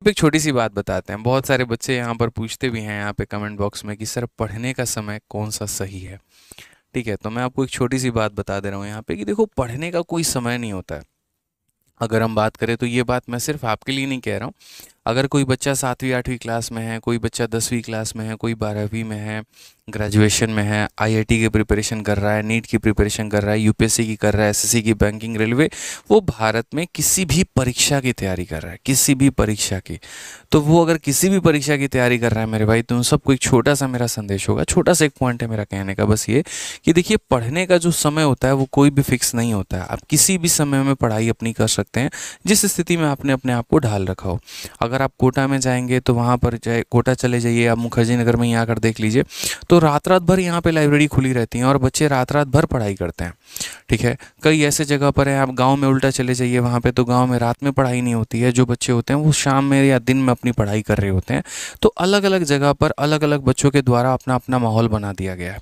एक छोटी सी बात बताते हैं। बहुत सारे बच्चे यहाँ पर पूछते भी हैं यहाँ पे कमेंट बॉक्स में कि सर पढ़ने का समय कौन सा सही है। ठीक है, तो मैं आपको एक छोटी सी बात बता दे रहा हूँ यहाँ पे कि देखो, पढ़ने का कोई समय नहीं होता है। अगर हम बात करें तो ये बात मैं सिर्फ आपके लिए नहीं कह रहा हूँ। अगर कोई बच्चा 7वीं 8वीं क्लास में है, कोई बच्चा 10वीं क्लास में है, कोई 12वीं में है, ग्रेजुएशन में है, आईआईटी की प्रिपरेशन कर रहा है, नीट की प्रिपरेशन कर रहा है, यूपीएससी की कर रहा है, एसएससी की, बैंकिंग, रेलवे, वो भारत में किसी भी परीक्षा की तैयारी कर रहा है, किसी भी परीक्षा की, तो वो अगर किसी भी परीक्षा की तैयारी कर रहा है मेरे भाई, तो उन सबको एक छोटा सा मेरा संदेश होगा, छोटा सा एक पॉइंट है मेरा कहने का, बस ये कि देखिए, पढ़ने का जो समय होता है वो कोई भी फिक्स नहीं होता है। आप किसी भी समय में पढ़ाई अपनी कर सकते हैं, जिस स्थिति में आपने अपने आप को ढाल रखा हो। अगर आप कोटा में जाएंगे तो वहाँ पर चाहे कोटा चले जाइए, आप मुखर्जी नगर में ही आकर देख लीजिए, तो रात रात भर यहाँ पे लाइब्रेरी खुली रहती हैं और बच्चे रात रात भर पढ़ाई करते हैं। ठीक है, कई ऐसे जगह पर है, आप गांव में उल्टा चले जाइए, वहाँ पे तो गांव में रात में पढ़ाई नहीं होती है, जो बच्चे होते हैं वो शाम में या दिन में अपनी पढ़ाई कर रहे होते हैं। तो अलग अलग जगह पर अलग अलग बच्चों के द्वारा अपना अपना माहौल बना दिया गया है,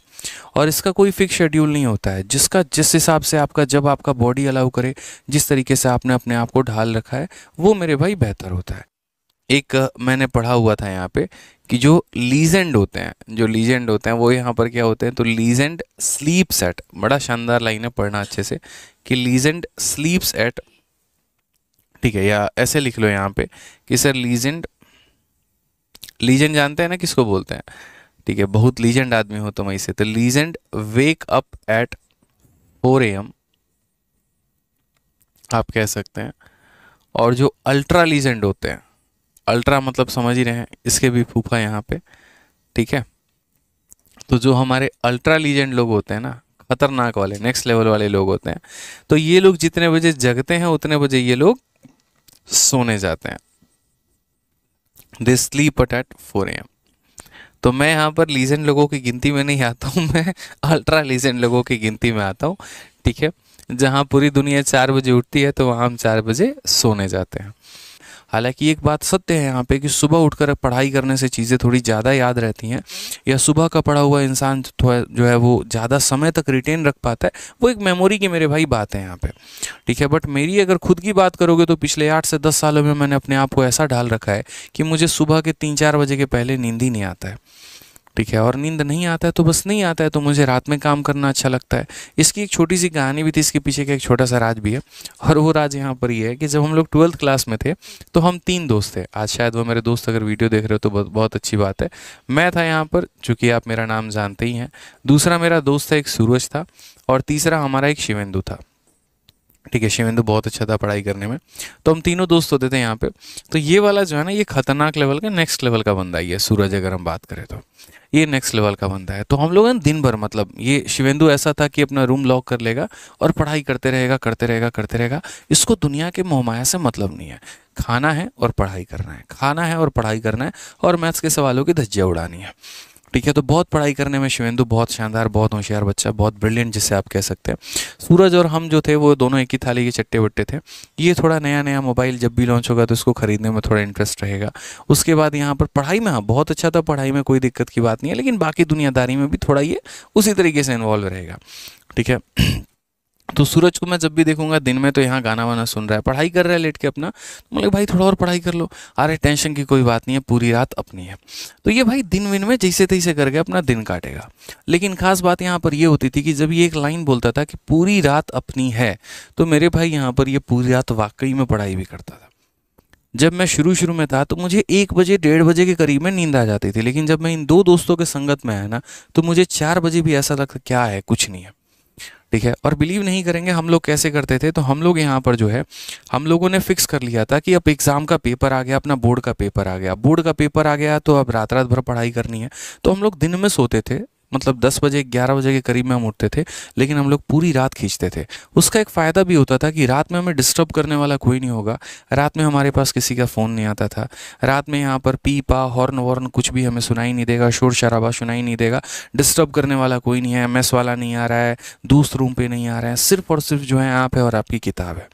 और इसका कोई फिक्स शेड्यूल नहीं होता है। जिसका जिस हिसाब से आपका, जब आपका बॉडी अलाउ करे, जिस तरीके से आपने अपने आप को ढाल रखा है, वो मेरे भाई बेहतर होता है। एक मैंने पढ़ा हुआ था यहाँ पे कि जो लीजेंड होते हैं, जो लीजेंड होते हैं वो यहाँ पर क्या होते हैं, तो लीजेंड स्लीप्स एट, बड़ा शानदार लाइन है, पढ़ना अच्छे से, कि लीजेंड स्लीप्स एट, ठीक है, या ऐसे लिख लो यहाँ पे कि सर लीजेंड, लीजेंड जानते हैं ना किसको बोलते हैं, ठीक है, बहुत लीजेंड आदमी हो तुम ऐसे, तो legend wake up at 4 AM, आप कह सकते हैं। और जो अल्ट्रा लीजेंड होते हैं, अल्ट्रा मतलब समझ ही रहे हैं, इसके भी फूफा यहाँ पे, ठीक है, तो जो हमारे अल्ट्रा लीजेंड लोग होते हैं ना, खतरनाक वाले, नेक्स्ट लेवल वाले लोग होते हैं, तो ये लोग जितने बजे जगते हैं उतने बजे ये लोग सोने जाते हैं। They sleep at 4 AM। तो मैं यहाँ पर लीजेंड लोगों की गिनती में नहीं आता हूँ, मैं अल्ट्रा लीजेंड लोगों की गिनती में आता हूँ। ठीक है, जहाँ पूरी दुनिया 4 बजे उठती है तो वहाँ हम 4 बजे सोने जाते हैं। हालांकि एक बात सत्य है यहाँ पे कि सुबह उठकर पढ़ाई करने से चीज़ें थोड़ी ज़्यादा याद रहती हैं, या सुबह का पढ़ा हुआ इंसान जो है वो ज़्यादा समय तक रिटेन रख पाता है, वो एक मेमोरी की मेरे भाई बात है यहाँ पे। ठीक है, बट मेरी अगर खुद की बात करोगे तो पिछले 8 से 10 सालों में मैंने अपने आप को ऐसा ढाल रखा है कि मुझे सुबह के 3-4 बजे के पहले नींद ही नहीं आता है। ठीक है, और नींद नहीं आता है तो बस नहीं आता है, तो मुझे रात में काम करना अच्छा लगता है। इसकी एक छोटी सी कहानी भी थी, इसके पीछे का एक छोटा सा राज भी है, और वो राज यहाँ पर ये है कि जब हम लोग 12th क्लास में थे तो हम 3 दोस्त थे। आज शायद वो मेरे दोस्त अगर वीडियो देख रहे हो तो बहुत बहुत अच्छी बात है। मैं था यहाँ पर, चूँकि आप मेरा नाम जानते ही हैं, दूसरा मेरा दोस्त था एक सूरज था, और तीसरा हमारा एक शिवेंदु था। ठीक है, शिवेंदु बहुत अच्छा था पढ़ाई करने में, तो हम तीनों दोस्त होते थे यहाँ पे। तो ये वाला जो है ना, ये खतरनाक लेवल का, नेक्स्ट लेवल का बंदा ही है सूरज, अगर हम बात करें तो ये नेक्स्ट लेवल का बंदा है। तो हम लोग दिन भर, मतलब ये शिवेंदु ऐसा था कि अपना रूम लॉक कर लेगा और पढ़ाई करते रहेगा, करते रहेगा, करते रहेगा। इसको दुनिया के मोहमाया से मतलब नहीं है, खाना है और पढ़ाई करना है, खाना है और पढ़ाई करना है, और मैथ्स के सवालों की धज्जियाँ उड़ानी है। ठीक है, तो बहुत पढ़ाई करने में शिवेंदु बहुत शानदार, बहुत होशियार बच्चा, बहुत ब्रिलियंट जिसे आप कह सकते हैं। सूरज और हम जो थे वो दोनों एक ही थाली के चट्टे बट्टे थे। ये थोड़ा नया नया मोबाइल जब भी लॉन्च होगा तो इसको खरीदने में थोड़ा इंटरेस्ट रहेगा। उसके बाद यहाँ पर पढ़ाई में, हाँ बहुत अच्छा था, पढ़ाई में कोई दिक्कत की बात नहीं है, लेकिन बाकी दुनियादारी में भी थोड़ा ये उसी तरीके से इन्वॉल्व रहेगा। ठीक है, तो सूरज को मैं जब भी देखूंगा दिन में तो यहाँ गाना वाना सुन रहा है, पढ़ाई कर रहा है लेट के अपना, तो मैं भाई थोड़ा और पढ़ाई कर लो। अरे टेंशन की कोई बात नहीं है, पूरी रात अपनी है। तो ये भाई दिन विन में जैसे तैसे करके अपना दिन काटेगा। लेकिन खास बात यहाँ पर ये होती थी कि जब ये एक लाइन बोलता था कि पूरी रात अपनी है, तो मेरे भाई यहाँ पर ये पूरी रात वाकई में पढ़ाई भी करता था। जब मैं शुरू शुरू में था तो मुझे 1 बजे 1:30 बजे के करीब में नींद आ जाती थी, लेकिन जब मैं इन 2 दोस्तों के संगत में आया ना, तो मुझे 4 बजे भी ऐसा लगता क्या है, कुछ नहीं है। ठीक है, और बिलीव नहीं करेंगे हम लोग कैसे करते थे, तो हम लोग यहाँ पर जो है, हम लोगों ने फिक्स कर लिया था कि अब एग्ज़ाम का पेपर आ गया, अपना बोर्ड का पेपर आ गया, बोर्ड का पेपर आ गया, तो अब रात रात भर पढ़ाई करनी है। तो हम लोग दिन में सोते थे, मतलब 10 बजे 11 बजे के करीब में हम उठते थे, लेकिन हम लोग पूरी रात खींचते थे। उसका एक फ़ायदा भी होता था कि रात में हमें डिस्टर्ब करने वाला कोई नहीं होगा, रात में हमारे पास किसी का फ़ोन नहीं आता था, रात में यहाँ पर पी पा हॉर्न वॉर्न कुछ भी हमें सुनाई नहीं देगा, शोर शराबा सुनाई नहीं देगा, डिस्टर्ब करने वाला कोई नहीं है, मेस वाला नहीं आ रहा है, दोस्त रूम पे नहीं आ रहे हैं, सिर्फ और सिर्फ जो है आप है और आपकी किताब है।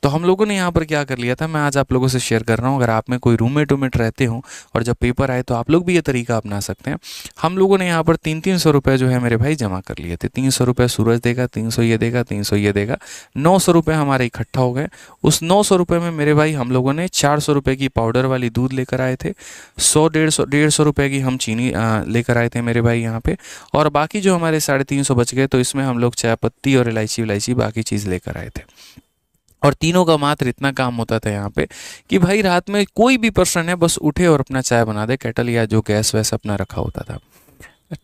तो हम लोगों ने यहाँ पर क्या कर लिया था, मैं आज आप लोगों से शेयर कर रहा हूँ, अगर आप में कोई रूममेट वूममेट रहते हो और जब पेपर आए तो आप लोग भी ये तरीका अपना सकते हैं। हम लोगों ने यहाँ पर 3-3 300 रुपये जो है मेरे भाई जमा कर लिए थे। 300 रुपये सूरज देगा, 300 ये देगा, 300 ये देगा, 900 रुपये हमारे इकट्ठा हो गए। उस 900 रुपये में मेरे भाई हम लोगों ने 400 रुपये की पाउडर वाली दूध लेकर आए थे, 100-150 रुपये की हम चीनी लेकर आए थे मेरे भाई यहाँ पे, और बाकी जो हमारे 350 बच गए तो इसमें हम लोग चाय पत्ती और इलायची बाकी चीज़ लेकर आए थे। और तीनों का मात्र इतना काम होता था यहाँ पे कि भाई रात में कोई भी पर्सन है बस उठे और अपना चाय बना दे, केटल या जो गैस वैस अपना रखा होता था,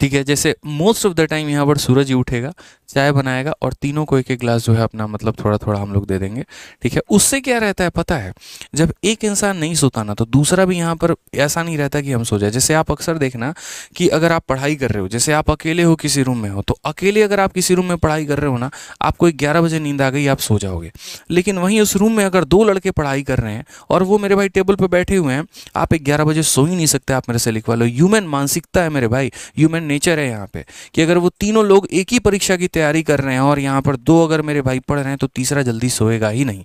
ठीक है। जैसे मोस्ट ऑफ द टाइम यहाँ पर सूरज ही उठेगा, चाय बनाएगा और तीनों को एक एक ग्लास जो है अपना मतलब थोड़ा थोड़ा हम लोग दे देंगे, ठीक है। उससे क्या रहता है पता है, जब एक इंसान नहीं सोता ना तो दूसरा भी यहाँ पर ऐसा नहीं रहता कि हम सो जाए। जैसे आप अक्सर देखना कि अगर आप पढ़ाई कर रहे हो, जैसे आप अकेले हो किसी रूम में हो, तो अकेले अगर आप किसी रूम में पढ़ाई कर रहे हो ना, आपको 11 बजे नींद आ गई, आप सो जाओगे। लेकिन वहीं उस रूम में अगर 2 लड़के पढ़ाई कर रहे हैं और वो मेरे भाई टेबल पर बैठे हुए हैं, आप 11 बजे सो ही नहीं सकते, आप मेरे से लिखवा लो। ह्यूमन मानसिकता है मेरे भाई, ह्यूमन नेचर है यहाँ पे कि अगर वो तीनों लोग एक ही परीक्षा की तैयारी कर रहे हैं और यहाँ पर 2 अगर मेरे भाई पढ़ रहे हैं तो तीसरा जल्दी सोएगा ही नहीं,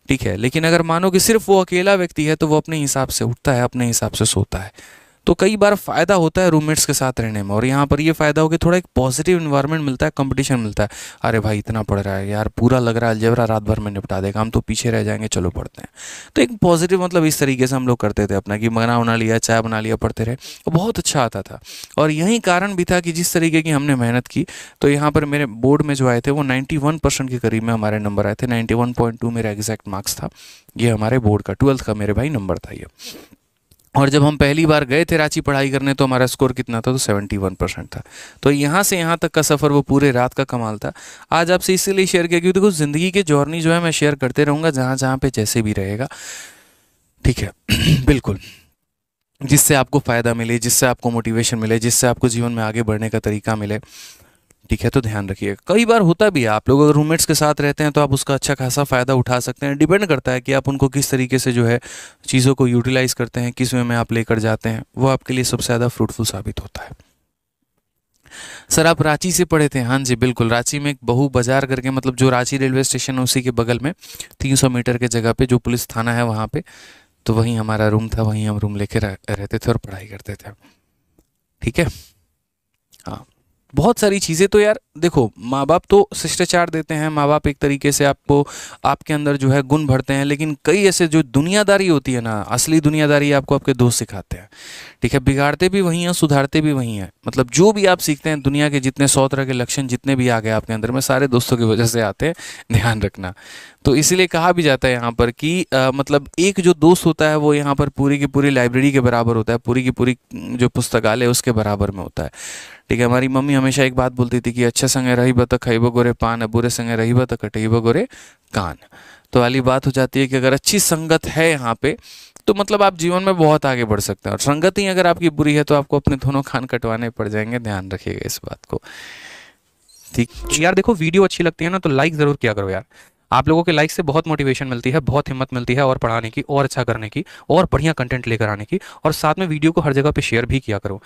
ठीक है। लेकिन अगर मानो कि सिर्फ वो अकेला व्यक्ति है तो वो अपने हिसाब से उठता है, अपने हिसाब से सोता है। तो कई बार फ़ायदा होता है रूममेट्स के साथ रहने में, और यहाँ पर ये फ़ायदा हो कि थोड़ा एक पॉजिटिव इन्वायरमेंट मिलता है, कंपटीशन मिलता है। अरे भाई इतना पढ़ रहा है यार, पूरा लग रहा है अलजेब्रा रात भर में निपटा देगा, हम तो पीछे रह जाएंगे, चलो पढ़ते हैं। तो एक पॉजिटिव मतलब इस तरीके से हम लोग करते थे अपना कि बना लिया, चाय बना लिया, पढ़ते रहे, बहुत अच्छा आता था। और यही कारण भी था कि जिस तरीके की हमने मेहनत की तो यहाँ पर मेरे बोर्ड में जो आए थे वो 91% के करीब में हमारे नंबर आए थे। 91.2 मेरा एग्जैक्ट मार्क्स था। ये हमारे बोर्ड का 12th का मेरे भाई नंबर था ये। और जब हम पहली बार गए थे रांची पढ़ाई करने तो हमारा स्कोर कितना था, तो 71% था। तो यहाँ से यहाँ तक का सफ़र वो पूरे रात का कमाल था। आज आपसे इसीलिए शेयर किया क्योंकि देखो ज़िंदगी के जर्नी जो है मैं शेयर करते रहूँगा जहाँ जहाँ पे जैसे भी रहेगा, ठीक है। बिल्कुल, जिससे आपको फ़ायदा मिले, जिससे आपको मोटिवेशन मिले, जिससे आपको जीवन में आगे बढ़ने का तरीका मिले, ठीक है। तो ध्यान रखिए, कई बार होता भी है आप लोग अगर रूममेट्स के साथ रहते हैं तो आप उसका अच्छा खासा फ़ायदा उठा सकते हैं। डिपेंड करता है कि आप उनको किस तरीके से जो है चीज़ों को यूटिलाइज़ करते हैं, किस वे में आप लेकर जाते हैं, वो आपके लिए सबसे ज़्यादा फ्रूटफुल साबित होता है। सर आप रांची से पढ़े थे? हाँ जी बिल्कुल, रांची में एक बहू बाजार करके, मतलब जो रांची रेलवे स्टेशन है उसी के बगल में 300 मीटर के जगह पे जो पुलिस थाना है वहाँ पे, तो वहीं हमारा रूम था, वहीं हम रूम लेके रहते थे और पढ़ाई करते थे, ठीक है। हाँ, बहुत सारी चीज़ें तो यार देखो, माँ बाप तो शिष्टाचार देते हैं, माँ बाप एक तरीके से आपको, आपके अंदर जो है गुण भरते हैं, लेकिन कई ऐसे जो दुनियादारी होती है ना, असली दुनियादारी आपको आपके दोस्त सिखाते हैं, ठीक है। बिगाड़ते भी वही हैं, सुधारते भी वही हैं। मतलब जो भी आप सीखते हैं दुनिया के जितने 100 तरह के लक्षण जितने भी आ गए आपके अंदर में, सारे दोस्तों की वजह से आते हैं, ध्यान रखना। तो इसीलिए कहा भी जाता है यहाँ पर कि मतलब एक जो दोस्त होता है वो यहाँ पर पूरी की पूरी लाइब्रेरी के बराबर होता है, पूरी की पूरी जो पुस्तकालय उसके बराबर में होता है, ठीक है। हमारी मम्मी हमेशा एक बात बोलती थी कि अच्छा संगे रही बत खइबो गोरे पान, बुरे संगे रही बत कटइबो गोरे कान। तो वाली बात हो जाती है कि अगर अच्छी संगत है यहाँ पे तो मतलब आप जीवन में बहुत आगे बढ़ सकते हैं, और संगत ही अगर आपकी बुरी है तो आपको अपने दोनों कान कटवाने पड़ जाएंगे, ध्यान रखिएगा इस बात को, ठीक। यार देखो, वीडियो अच्छी लगती है ना तो लाइक ज़रूर किया करो यार। आप लोगों के लाइक से बहुत मोटिवेशन मिलती है, बहुत हिम्मत मिलती है और पढ़ाने की, और अच्छा करने की, और बढ़िया कंटेंट लेकर आने की, और साथ में वीडियो को हर जगह पे शेयर भी किया करो।